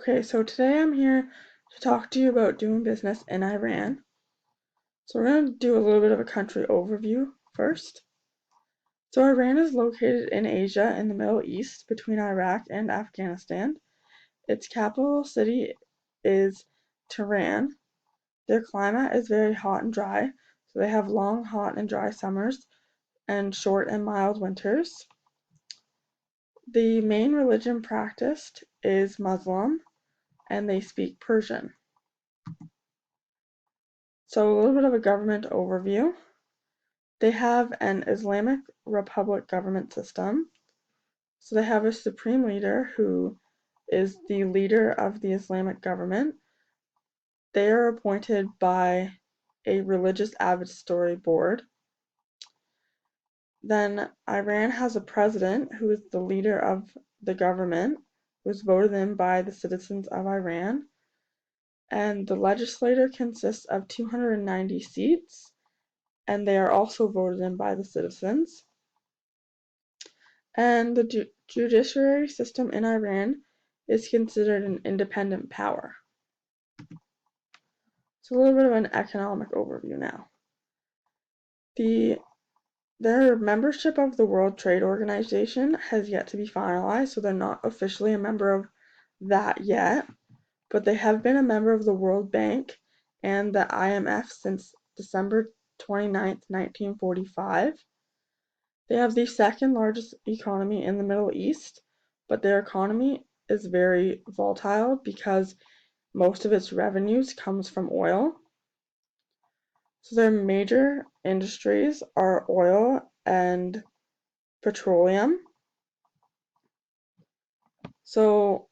Okay, so today I'm here to talk to you about doing business in Iran. So we're going to do a little bit of a country overview first. So Iran is located in Asia in the Middle East between Iraq and Afghanistan. Its capital city is Tehran. Their climate is very hot and dry, so they have long, hot and dry summers and short and mild winters. The main religion practiced is Muslim, and they speak Persian. So a little bit of a government overview. They have an Islamic Republic government system. So they have a supreme leader who is the leader of the Islamic government. They are appointed by a religious advisory board. Then Iran has a president who is the leader of the government, who is voted in by the citizens of Iran. And the legislature consists of 290 seats, and they are also voted in by the citizens. And the judiciary system in Iran is considered an independent power. So a little bit of an economic overview now. Their membership of the World Trade Organization has yet to be finalized, so they're not officially a member of that yet, but they have been a member of the World Bank and the IMF since December 29th, 1945. They have the second largest economy in the Middle East, but their economy is very volatile because most of its revenues comes from oil. So their major industries are oil and petroleum. So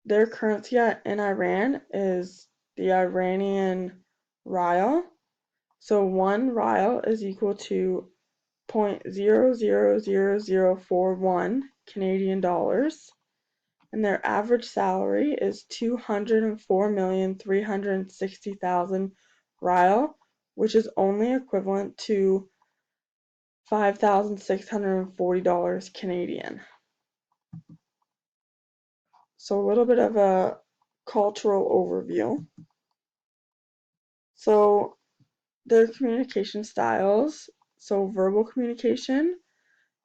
their currency in Iran is the Iranian rial. So 1 rial is equal to 0.000041 Canadian dollars. And their average salary is 204,360,000 rial, which is only equivalent to $5,640 Canadian. So a little bit of a cultural overview. So their communication styles, so verbal communication,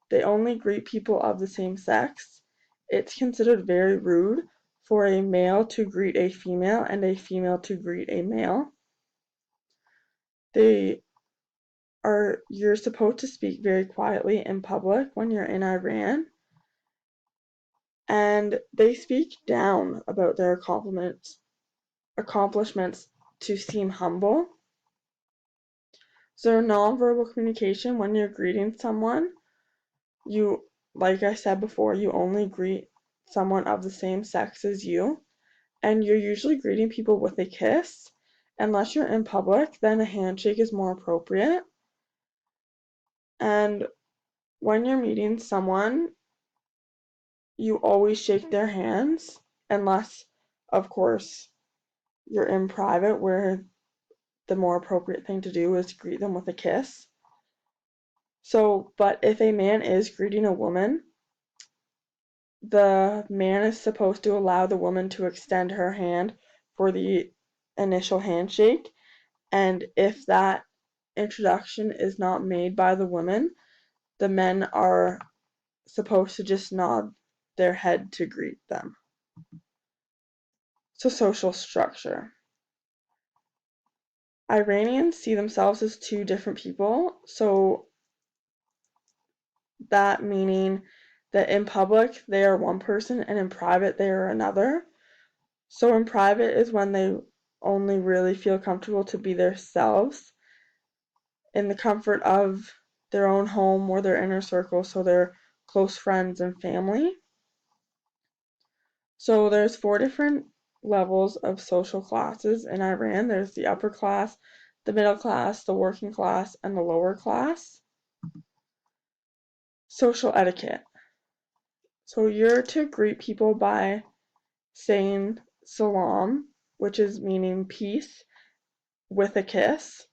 they only greet people of the same sex. It's considered very rude for a male to greet a female and a female to greet a male. You're supposed to speak very quietly in public when you're in Iran. And they speak down about their accomplishments to seem humble. So nonverbal communication, when you're greeting someone, like I said before, you only greet someone of the same sex as you, and you're usually greeting people with a kiss. Unless you're in public, then a handshake is more appropriate. And when you're meeting someone, you always shake their hands, unless, of course, you're in private, where the more appropriate thing to do is greet them with a kiss. But if a man is greeting a woman, the man is supposed to allow the woman to extend her hand for the initial handshake, and if that introduction is not made by the woman, the men are supposed to just nod their head to greet them. So social structure. Iranians see themselves as two different people, so that meaning that in public they are one person and in private they are another. So in private is when they only really feel comfortable to be themselves in the comfort of their own home or their inner circle, so their close friends and family. So there's 4 different levels of social classes in Iran. There's the upper class, the middle class, the working class, and the lower class. Social etiquette. So you're to greet people by saying salam, which is meaning peace, with a kiss.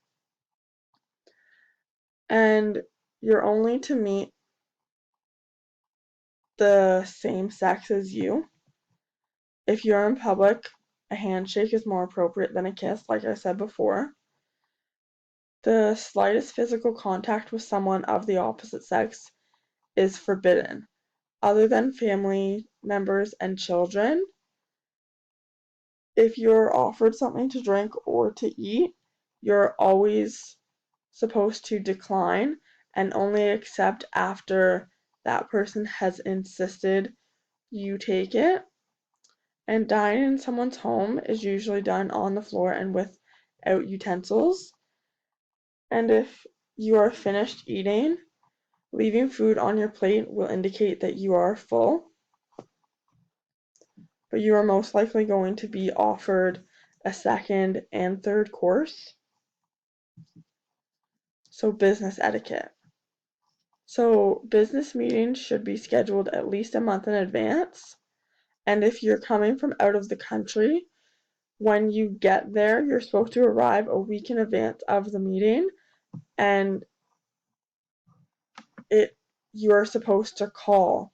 And you're only to meet the same sex as you. If you're in public, a handshake is more appropriate than a kiss, like I said before. The slightest physical contact with someone of the opposite sex is forbidden. Other than family members and children, if you're offered something to drink or to eat, you're always supposed to decline and only accept after that person has insisted you take it. And dining in someone's home is usually done on the floor and without utensils. And if you are finished eating, leaving food on your plate will indicate that you are full, but you are most likely going to be offered a second and third course. So business etiquette. So business meetings should be scheduled at least a month in advance. And if you're coming from out of the country, when you get there, you're supposed to arrive a week in advance of the meeting, and you're supposed to call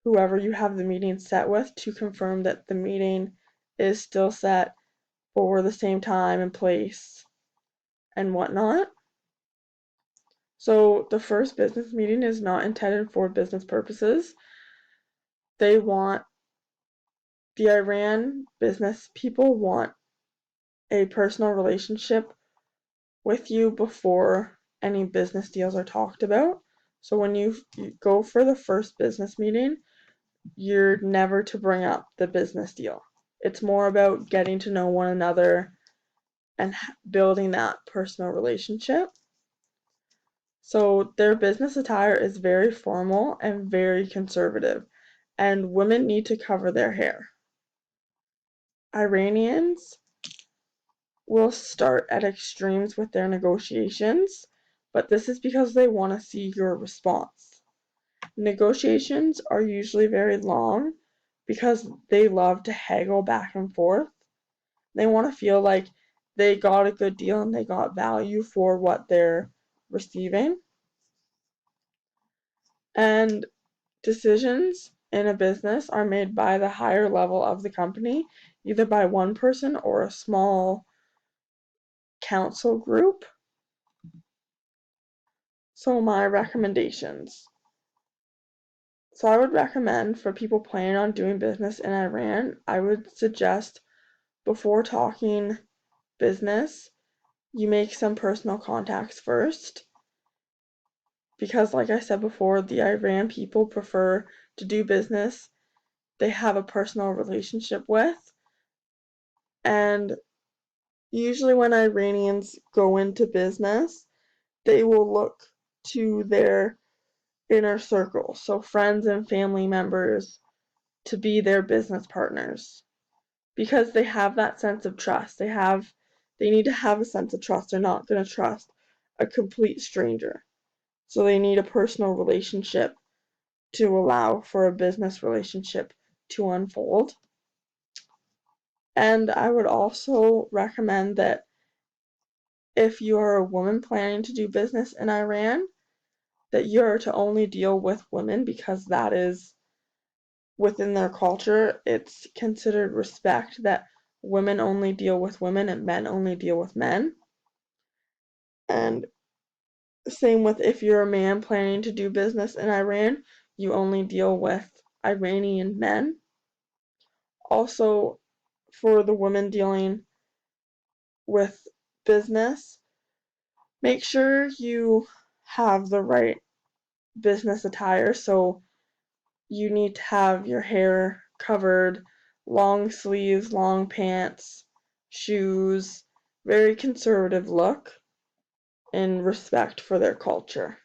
whoever you have the meeting set with to confirm that the meeting is still set for the same time and place and whatnot. So the first business meeting is not intended for business purposes. The Iran business people want a personal relationship with you before any business deals are talked about. So when you go for the first business meeting, you're never to bring up the business deal. It's more about getting to know one another and building that personal relationship. So their business attire is very formal and very conservative, and women need to cover their hair. Iranians will start at extremes with their negotiations, but this is because they want to see your response. Negotiations are usually very long because they love to haggle back and forth. They want to feel like they got a good deal and they got value for what they're receiving. And decisions in a business are made by the higher level of the company, either by one person or a small council group. So my recommendations. So I would recommend for people planning on doing business in Iran, I would suggest before talking business, you make some personal contacts first. Because like I said before, the Iran people prefer to do business they have a personal relationship with. And usually when Iranians go into business, they will look to their inner circle, so friends and family members, to be their business partners. Because they have that sense of trust. They need to have a sense of trust. They're not going to trust a complete stranger. So they need a personal relationship to allow for a business relationship to unfold. And I would also recommend that if you're a woman planning to do business in Iran, that you're to only deal with women because that is within their culture. It's considered respect that women only deal with women and men only deal with men. And same with if you're a man planning to do business in Iran, you only deal with Iranian men. Also, for the women dealing with business, make sure you have the right business attire. So you need to have your hair covered, long sleeves, long pants, shoes, very conservative look in respect for their culture.